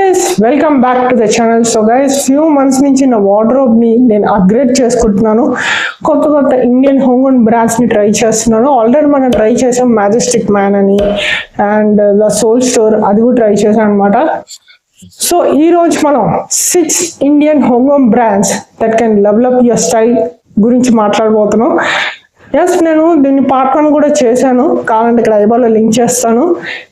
Guys welcome back to the channel. So guys few months నుంచి నా wardrobe ని నేను అప్గ్రేడ్ చేసుకుంటున్నాను. కొత్త కొత్త ఇండియన్ హోమ్ గ్రోన్ బ్రాండ్స్ ని ట్రై చేస్తున్నాను. ఆల్రెడీ మనం ట్రై చేసాం మ్యాజెస్టిక్ మ్యాన్ అని అండ్ ద సోల్ స్టోర్, అది కూడా ట్రై చేసాం అనమాట. సో ఈ రోజు మనం 6 Indian home grown brands that can develop your style గురించి మాట్లాడబోతున్నాం. ఎస్, నేను దీన్ని పార్ట్ 1 కూడా చేశాను, కావాలంటే ఇక్కడ ఐబాల్లో లింక్ చేస్తాను,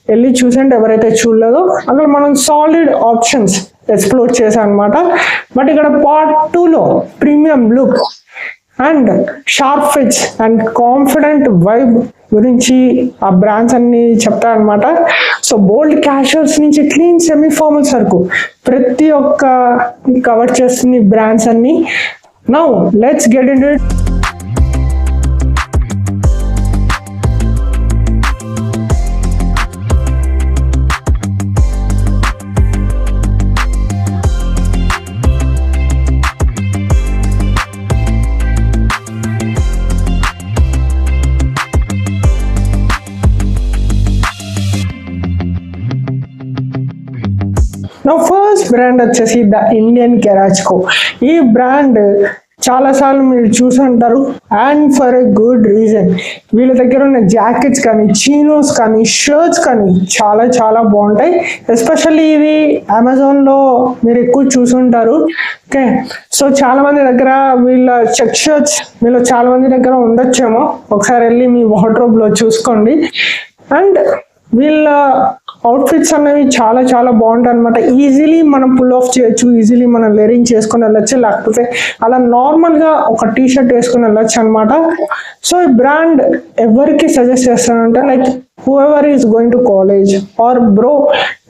వెళ్ళి చూసండి ఎవరైతే చూడలేదో. అక్కడ మనం సాలిడ్ ఆప్షన్స్ ఎక్స్ప్లోర్ చేశాను అనమాట. బట్ ఇక్కడ పార్ట్ 2లో premium look and sharp fits and confident vibe గురించి ఆ బ్రాండ్స్ అన్ని చెప్తా అనమాట. సో బోల్డ్ క్యాషువల్స్ నుంచి క్లీన్ సెమీ ఫార్మల్స్ వరకు ప్రతి ఒక్క కవర్ చేస్తుంది బ్రాండ్స్ అన్ని. Now let's get into it. నా ఫస్ట్ బ్రాండ్ వచ్చేసి ద ఇండియన్ గరాజ్ కో. ఈ బ్రాండ్ చాలాసార్లు మీరు చూసి ఉంటారు and for a good reason. వీళ్ళ దగ్గర ఉన్న జాకెట్స్ కానీ, చీనోస్ కానీ, షర్ట్స్ కానీ చాలా చాలా బాగుంటాయి. ఎస్పెషల్లీ ఇది అమెజాన్లో మీరు ఎక్కువ చూసుంటారు. ఓకే, సో చాలా మంది దగ్గర వీళ్ళ చెక్ షర్ట్స్ మీలో చాలా మంది దగ్గర ఉండొచ్చేమో, ఒకసారి వెళ్ళి మీ వార్డ్రోబ్లో చూసుకోండి. అండ్ వీళ్ళ అవుట్ఫిట్స్ అనేవి చాలా చాలా బాగుంటాయి అనమాట. ఈజీలీ మనం పుల్ ఆఫ్ చేయొచ్చు, ఈజీలీ మనం లేరింగ్ చేసుకుని వెళ్ళొచ్చు, లేకపోతే అలా నార్మల్గా ఒక టీ షర్ట్ వేసుకుని వెళ్ళొచ్చు అనమాట. సో ఈ బ్రాండ్ ఎవరికి సజెస్ట్ చేస్తానంటే, like whoever is going to college or bro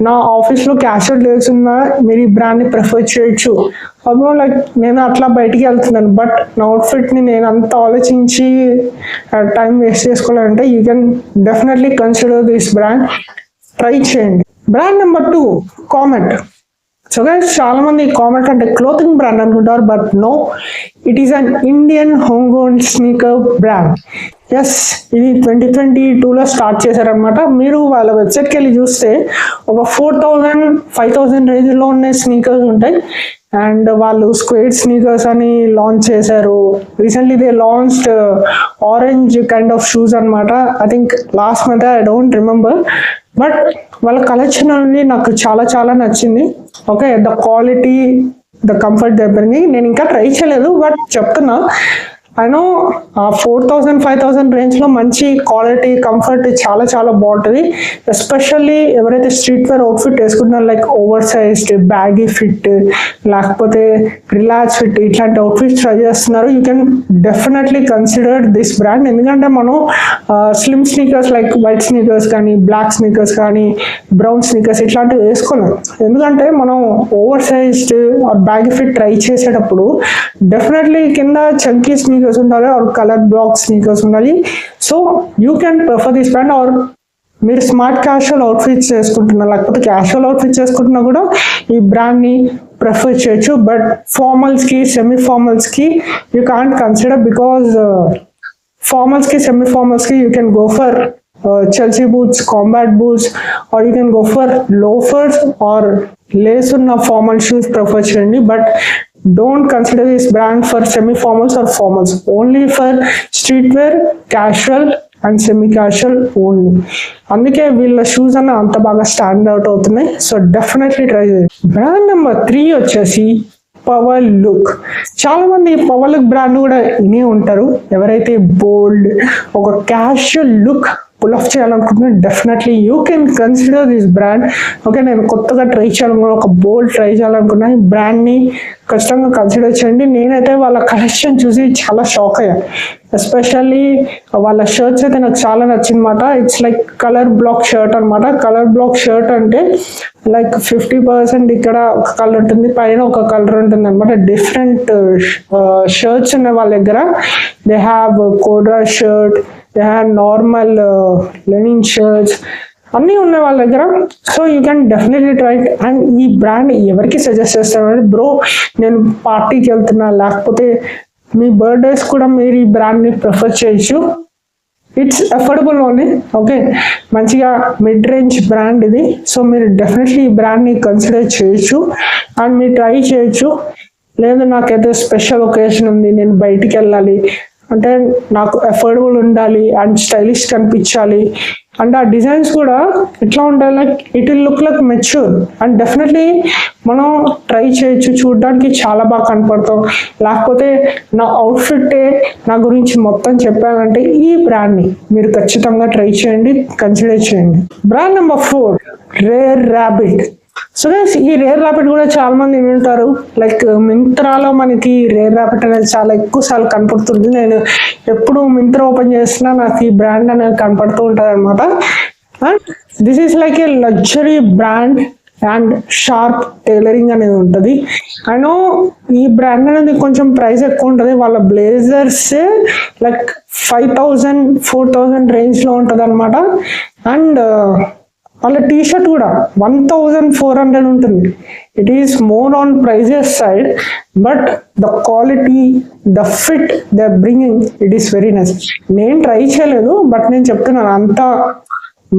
నా ఆఫీస్లో క్యాషువల్ డేస్ ఉన్నా మీరు ఈ బ్రాండ్ని ప్రిఫర్ చేయొచ్చు. అప్పుడు లైక్ నేను అట్లా బయటికి వెళ్తున్నాను, బట్ నా అవుట్ఫిట్ని నేను అంత ఆలోచించి టైం వేస్ట్ చేసుకోవాలంటే you can definitely consider this brand, try చేయండి. Brand number 2 Comet. So guys చాలా మంది కామెట్ అంటే క్లోతింగ్ బ్రాండ్ అనుకుంటారు, but no, it is an Indian home grown sneaker brand. Yes, ఇది 2022లో స్టార్ట్ చేశారనమాట. మీరు వాళ్ళ వెబ్సైట్కి వెళ్ళి చూస్తే ఒక 4000-5000 రేంజ్లో ఉన్న స్నీకర్స్ ఉంటాయి. అండ్ వాళ్ళు స్క్వేడ్ స్నీకర్స్ అని లాంచ్ చేశారు recently. They launched orange kind of shoes అనమాట. I think last month, I don't remember. But వాళ్ళ కలెక్షన్ అనేది నాకు చాలా చాలా నచ్చింది. Okay, the quality, the comfort దగ్గరని నేను ఇంకా ట్రై చేయలేదు, బట్ చెప్తున్నా. ఐ నో 4000-5000 రేంజ్లో మంచి క్వాలిటీ, కంఫర్ట్ చాలా చాలా బాగుంటుంది. ఎస్పెషల్లీ ఎవరైతే స్ట్రీట్ వేర్ అవుట్ఫిట్ వేసుకుంటున్నారో, like oversized, baggy fit, లేకపోతే రిలాక్స్ ఫిట్, ఇట్లాంటి అవుట్ఫిట్స్ ట్రై చేస్తున్నారు, you can definitely consider this brand. ఎందుకంటే మనం slim sneakers like white sneakers కానీ, బ్లాక్ స్నీకర్స్ కానీ, బ్రౌన్ స్నీకర్స్ ఇట్లాంటివి వేసుకోలేం. ఎందుకంటే మనం oversized or baggy fit try చేసేటప్పుడు డెఫినెట్లీ కింద చంకీ స్నీకర్స్ ఉండాలి ఆర్ కలర్ బ్లాక్ స్నీకర్స్ ఉండాలి. So you can prefer this brand. Or మీరు స్మార్ట్ క్యాషువల్ అవుట్ఫిట్స్ చేసుకుంటున్నా, లేకపోతే క్యాషువల్ అవుట్ఫిట్స్ చేసుకుంటున్నా కూడా ఈ బ్రాండ్ని ప్రిఫర్ చేయొచ్చు. బట్ ఫార్మల్స్కి, సెమీ ఫార్మల్స్కి యూ కాంట్ కన్సిడర్, బికాజ్ ఫార్మల్స్కి, సెమీ ఫార్మల్స్కి you can go for Chelsea boots, combat boots, or you can go for loafers or lace ఉన్న formal shoes prefer చేయండి. But don't consider this brand for semi formals or formals, only for streetwear, casual and semi casual only. అందుకే వీళ్ళ shoes అన్న అంత బాగా stand out అవుతున్నాయి. So definitely try చేయండి. Brand number 3 వచ్చేసి పవర్ లుక్. చాలా మంది పవర్ లుక్ బ్రాండ్ కూడా వినే ఉంటారు. ఎవరైతే బోల్డ్ ఒక క్యాషువల్ లుక్ పుల్ ఆఫ్ చేయాలనుకుంటున్నా, definitely you can consider this brand. Okay, నేను కొత్తగా ట్రై చేయాలనుకున్నా, ఒక బోల్డ్ ట్రై చేయాలనుకున్నా, ఈ బ్రాండ్ని ఖచ్చితంగా కన్సిడర్ చేయండి. నేనైతే వాళ్ళ కలెక్షన్ చూసి చాలా షాక్ అయ్యాను. ఎస్పెషల్లీ వాళ్ళ షర్ట్స్ అయితే నాకు చాలా నచ్చిందన్నమాట. It's like colour block shirt అనమాట. కలర్ బ్లాక్ షర్ట్ అంటే లైక్ 50% ఇక్కడ ఒక కలర్ ఉంటుంది, పైన ఒక కలర్ ఉంటుంది అనమాట. డిఫరెంట్ షర్ట్స్ ఉన్నాయి వాళ్ళ దగ్గర. They have corduroy shirt, they have normal linen shirts, అన్నీ ఉన్నాయి వాళ్ళ దగ్గర. So you can definitely try. And ఈ బ్రాండ్ ఎవరికి సజెస్ట్ చేస్తానంటే, బ్రో నేను పార్టీకి వెళ్తున్నా, లేకపోతే మీ బర్త్డేస్ కూడా మీరు ఈ బ్రాండ్ని ప్రిఫర్ చేయొచ్చు. It's affordable only. ఓకే, మంచిగా మిడ్ రేంజ్ బ్రాండ్ ఇది. సో మీరు డెఫినెట్లీ ఈ బ్రాండ్ని కన్సిడర్ చేయొచ్చు అండ్ మీరు ట్రై చేయొచ్చు. లేదు నాకైతే స్పెషల్ ఒకేషన్ ఉంది, నేను బయటికి వెళ్ళాలి అంటే నాకు అఫోర్డబుల్ ఉండాలి అండ్ స్టైలిష్ కనిపించాలి అండ్ ఆ డిజైన్స్ కూడా ఎట్లా ఉంటాయి, like it will look like mature and definitely మనం ట్రై చేయొచ్చు. చూడడానికి చాలా బాగా కనపడతాం. లేకపోతే నా అవుట్ఫిట్టే నా గురించి మొత్తం చెప్పాలంటే ఈ బ్రాండ్ని మీరు ఖచ్చితంగా ట్రై చేయండి, కన్సిడర్ చేయండి. Brand number 4 rare rabbit. So guys ఈ రేర్ ర్యాపిడ్ కూడా చాలా మంది వింటారు. లైక్ మింత్రాలో మనకి రేర్ ర్యాపిడ్ అనేది చాలా ఎక్కువ సార్లు కనపడుతుంది. నేను ఎప్పుడు మింత్రా ఓపెన్ చేసినా నాకు ఈ బ్రాండ్ అనేది కనపడుతూ ఉంటుంది అనమాట. And this is like A luxury brand and sharp tailoring అనేది ఉంటుంది. అయినో ఈ బ్రాండ్ అనేది కొంచెం ప్రైస్ ఎక్కువ ఉంటుంది. వాళ్ళ బ్లేజర్స్ లైక్ 5,000 4,000 రేంజ్లో ఉంటుంది అనమాట. అండ్ వాళ్ళ టీషర్ట్ కూడా 1,400 ఉంటుంది. It is more on prices side, but the quality, the fit they are bringing, it is very nice. నేను ట్రై చేయలేదు, బట్ నేను చెప్తున్నాను అంత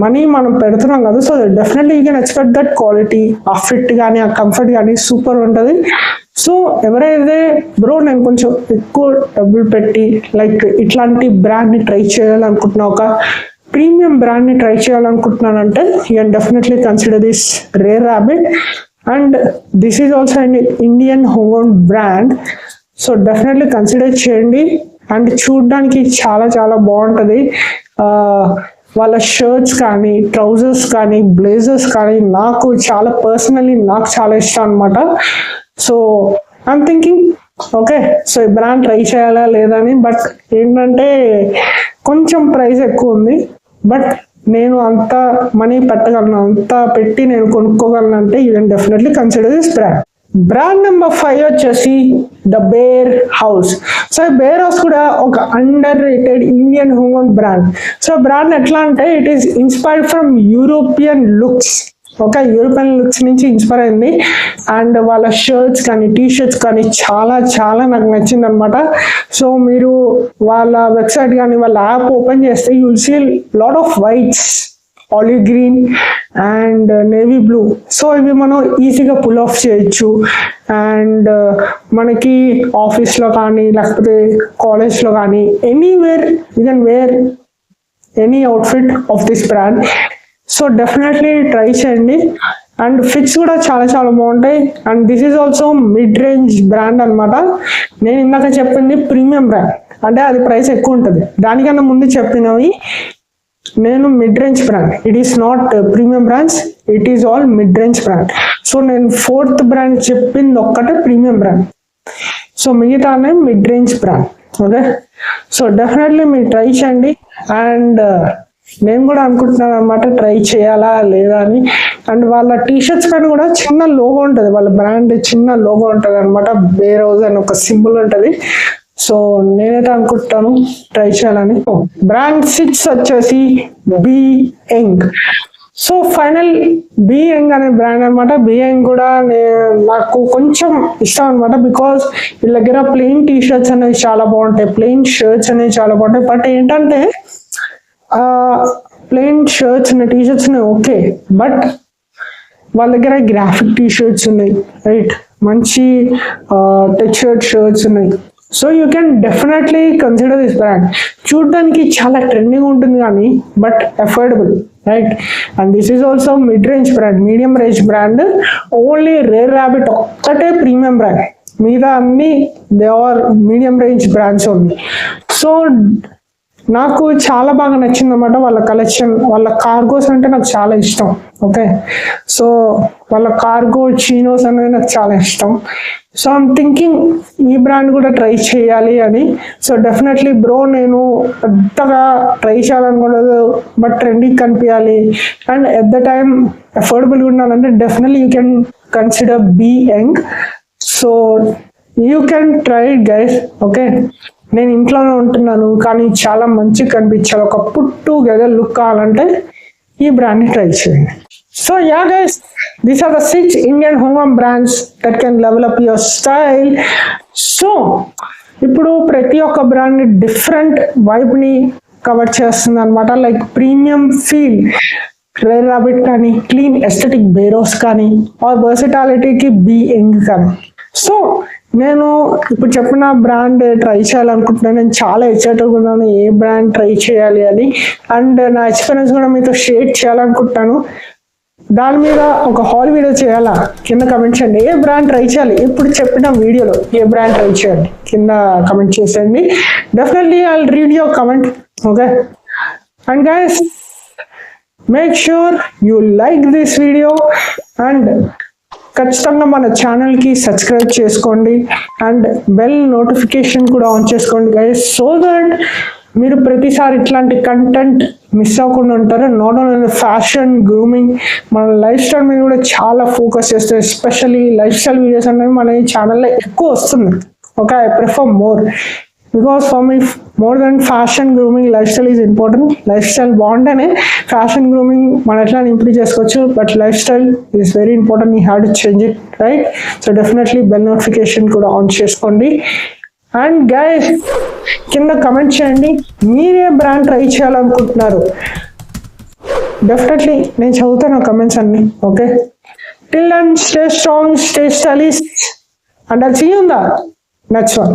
మనీ మనం పెడుతున్నాం కదా, so definitely you can expect that quality, ఆ ఫిట్ కానీ ఆ కంఫర్ట్ కానీ సూపర్ ఉంటుంది. సో ఎవరైతే బ్రో నేను కొంచెం ఎక్కువ డబ్బులు పెట్టి లైక్ ఇట్లాంటి బ్రాండ్ని ట్రై చేయాలనుకుంటున్నా, ఒక ప్రీమియం బ్రాండ్ని ట్రై చేయాలనుకుంటున్నానంటే you can definitely consider this Rare Rabbit. And this is also and Indian home own brand. So definitely consider చేయండి. అండ్ చూడడానికి చాలా చాలా బాగుంటుంది. వాళ్ళ షర్ట్స్ కానీ, ట్రౌజర్స్ కానీ, బ్లేజర్స్ కానీ నాకు చాలా పర్సనలీ నాకు చాలా ఇష్టం అనమాట. So I'm thinking okay, so ఈ బ్రాండ్ ట్రై చేయాలా లేదా అని. బట్ ఏంటంటే కొంచెం ప్రైస్ ఎక్కువ ఉంది, బట్ నేను అంత మనీ పెట్టగలను, అంత పెట్టి నేను కొనుక్కోగలను అంటే you can definitely consider this brand. Brand number 5 వచ్చేసి the Bear House. So Bear House కూడా ఒక under rated Indian home brand. So brand ఎట్లా అంటే it is inspired from European looks. ఒక యూరోపియన్ లుక్స్ నుంచి ఇన్స్పైర్ అయింది. అండ్ వాళ్ళ shirts కానీ టీ షర్ట్స్ కానీ చాలా చాలా నాకు నచ్చింది అనమాట. సో మీరు వాళ్ళ వెబ్సైట్ కానీ వాళ్ళ యాప్ ఓపెన్ చేస్తే you will see lot of whites, olive green and navy blue. So ఇవి మనం ఈజీగా పుల్ ఆఫ్ చేయొచ్చు. అండ్ మనకి ఆఫీస్లో కానీ లేకపోతే కాలేజ్లో కానీ anywhere you can wear any outfit of this brand. So definitely try చేయండి. అండ్ ఫిట్స్ కూడా చాలా చాలా బాగుంటాయి. And this is also mid range brand అనమాట. నేను ఇందాక చెప్పింది ప్రీమియం బ్రాండ్, అంటే అది ప్రైస్ ఎక్కువ ఉంటుంది. దానికన్నా ముందు చెప్పినవి నేను mid range brand. It is not premium brands, it is all mid range brand. So నేను 4th బ్రాండ్ చెప్పింది ఒక్కటే ప్రీమియం బ్రాండ్, సో మిగతానే mid range brand. Okay, so definitely మీరు ట్రై చేయండి. అండ్ నేను కూడా అనుకుంటున్నాను అనమాట ట్రై చేయాలా లేదా అని. అండ్ వాళ్ళ టీషర్ట్స్ పైన కూడా చిన్న లోగో ఉంటుంది, వాళ్ళ బ్రాండ్ చిన్న లోగో ఉంటుంది అనమాట. బేర్ హౌస్ అని ఒక సింబల్ ఉంటుంది. సో నేనైతే అనుకుంటాను ట్రై చేయాలని. బ్రాండ్ 6 వచ్చేసి Be Young. So final Be Young అనే బ్రాండ్ అనమాట. బీ యంగ్ కూడా నాకు కొంచెం ఇష్టం అనమాట, బికాస్ వీళ్ళ దగ్గర ప్లెయిన్ టీ షర్ట్స్ అనేవి చాలా బాగుంటాయి, ప్లెయిన్ షర్ట్స్ అనేవి చాలా బాగుంటాయి. బట్ ఏంటంటే ప్లెయిన్ షర్ట్స్ ఉన్నాయి, టీ షర్ట్స్ ఉన్నాయి ఓకే, బట్ వాళ్ళ దగ్గర గ్రాఫిక్ టీ షర్ట్స్ ఉన్నాయి, రైట్, మంచి టెక్స్చర్డ్ షర్ట్స్ ఉన్నాయి. So you can definitely consider this brand. చూడడానికి చాలా ట్రెండింగ్ ఉంటుంది కానీ but affordable, right. And this is also mid range brand, medium range brand. Only rare rabbit ఒక్కటే ప్రీమియం బ్రాండ్, మిగతా అన్ని they are medium range brands ఉంది. So నాకు చాలా బాగా నచ్చింది అనమాట వాళ్ళ కలెక్షన్. వాళ్ళ కార్గోస్ అంటే నాకు చాలా ఇష్టం. ఓకే, సో వాళ్ళ కార్గో చీనోస్ అనేవి నాకు చాలా ఇష్టం. సో ఐమ్ థింకింగ్ ఈ బ్రాండ్ కూడా ట్రై చేయాలి అని. సో డెఫినెట్లీ బ్రో నేను పెద్దగా ట్రై చేయాలనుకోలేదు, బట్ ట్రెండింగ్ కనిపించాలి అండ్ ఎట్ ద టైమ్ అఫోర్డబుల్గా ఉండాలంటే definitely you can consider Be Young. So you can try it guys. Okay, నేను ఇంట్లోనే ఉంటున్నాను కానీ చాలా మంచిగా కనిపించాలి, ఒక పుట్ టుగెదర్ లుక్ కావాలంటే ఈ బ్రాండ్ని ట్రై చేయండి. So ya guys, these are the 6 Indian home brands that can level up your style. So ఇప్పుడు ప్రతి ఒక్క బ్రాండ్ డిఫరెంట్ వైబ్ని కవర్ చేస్తుంది అనమాట. Like premium feel Rare Rabbit కానీ, క్లీన్ ఎస్థెటిక్ బేరోస్ కానీ, ఆర్ వర్సిటాలిటీకి బీ యంగ్ కానీ. సో నేను ఇప్పుడు చెప్పిన బ్రాండ్ ట్రై చేయాలనుకుంటున్నాను. నేను చాలా ఎక్సైటెడ్గా ఉన్నాను ఏ బ్రాండ్ ట్రై చేయాలి అని. అండ్ నా ఎక్స్పీరియన్స్ కూడా మీతో షేర్ చేయాలనుకుంటున్నాను. దాని మీద ఒక హాల్ వీడియో చేయాలా కింద కమెంట్ చేయండి. ఏ బ్రాండ్ ట్రై చేయాలి, ఇప్పుడు చెప్పిన వీడియోలో ఏ బ్రాండ్ ట్రై చేయాలి కింద కమెంట్ చేసేయండి. Definitely I will read your comment. Okay, and guys make sure you like this video and ఖచ్చితంగా మన ఛానల్కి సబ్స్క్రైబ్ చేసుకోండి అండ్ బెల్ నోటిఫికేషన్ కూడా ఆన్ చేసుకోండి గైస్, సో దట్ మీరు ప్రతిసారి ఇట్లాంటి కంటెంట్ మిస్ అవ్వకుండా ఉంటారు. నాట్ ఓన్లీ ఫ్యాషన్, గ్రూమింగ్, మన లైఫ్ స్టైల్ మీద కూడా చాలా ఫోకస్ చేస్తాం. ఎస్పెషల్లీ లైఫ్ స్టైల్ వీడియోస్ అనేవి మన ఈ ఛానల్లో ఎక్కువ వస్తుంది. Okay, I prefer more because for me more than fashion, grooming, life style is important. Life style బాగుంటేనే ఫ్యాషన్, గ్రూమింగ్ మనం ఎట్లా ఇంప్రూవ్ చేసుకోవచ్చు. But life style is very important. You have to change it, right? So definitely bell notification కూడా on చేసుకోండి. And guys కింద comment చేయండి మీరే brand try చేయాలనుకుంటున్నారు. డెఫినెట్లీ నేను చదువుతాను ఆ కమెంట్స్ అన్ని. Okay, till then stay strong, stay stylish, and I'll see you in the next one.